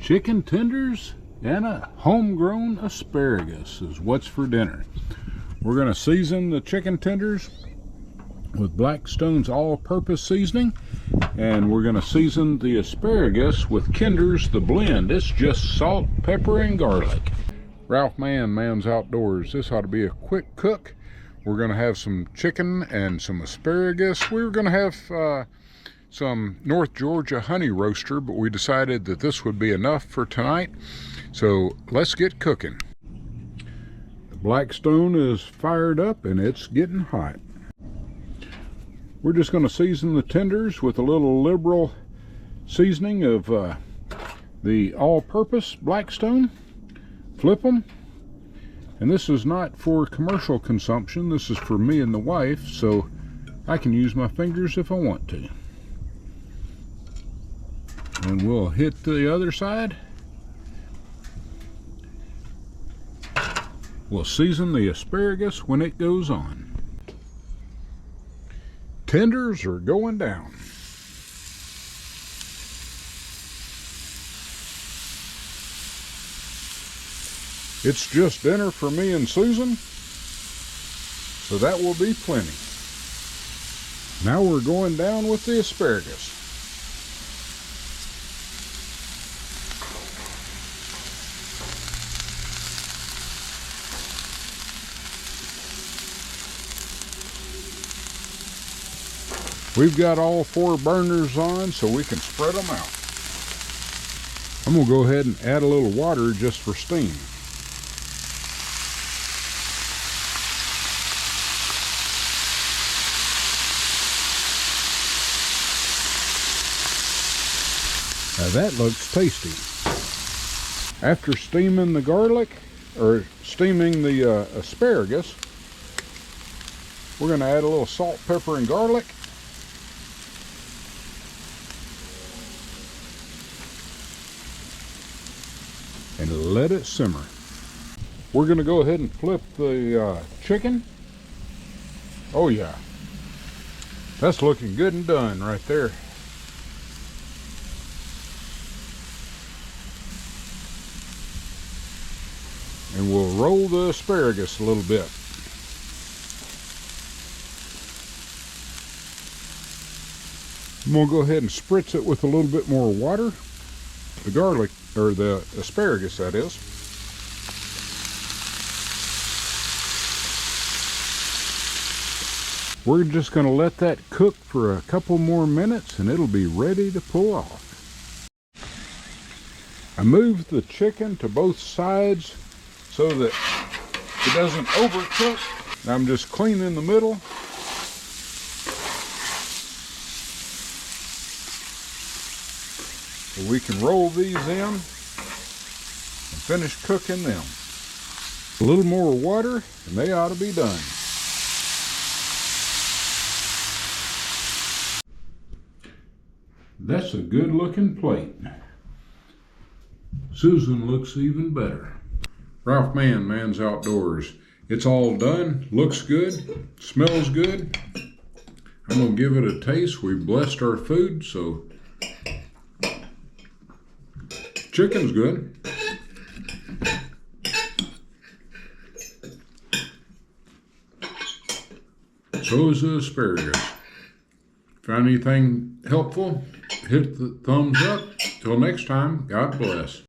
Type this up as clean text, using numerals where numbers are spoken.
Chicken tenders and a homegrown asparagus is what's for dinner. We're going to season the chicken tenders with Blackstone's all-purpose seasoning, and we're going to season the asparagus with Kinder's The Blend. It's just salt, pepper, and garlic. Ralph Man's Outdoors. This ought to be a quick cook. We're going to have some chicken and some asparagus. We were going to have some North Georgia honey roaster, but we decided that this would be enough for tonight. So let's get cooking. The Blackstone is fired up and it's getting hot. We're just going to season the tenders with a little liberal seasoning of the all-purpose Blackstone. Flip them. And this is not for commercial consumption. This is for me and the wife, so I can use my fingers if I want to. And we'll hit the other side. We'll season the asparagus when it goes on. Tenders are going down. It's just dinner for me and Susan, so that will be plenty. Now we're going down with the asparagus. We've got all 4 burners on so we can spread them out. I'm going to go ahead and add a little water just for steam. Now that looks tasty. After steaming the garlic, or steaming the asparagus, we're going to add a little salt, pepper, and garlic. And let it simmer. We're going to go ahead and flip the chicken. Oh yeah, that's looking good and done right there. And we'll roll the asparagus a little bit. I'm going to go ahead and spritz it with a little bit more water. The garlic, or the asparagus that is. We're just going to let that cook for a couple more minutes and it'll be ready to pull off. I moved the chicken to both sides so that it doesn't overcook. I'm just cleaning the middle. So we can roll these in and finish cooking them. A little more water and they ought to be done. That's a good looking plate. Susan looks even better. Ralph Man's Outdoors. It's all done, looks good, smells good. I'm gonna give it a taste. We blessed our food, so chicken's good. So is the asparagus. Found anything helpful? Hit the thumbs up. Till next time, God bless.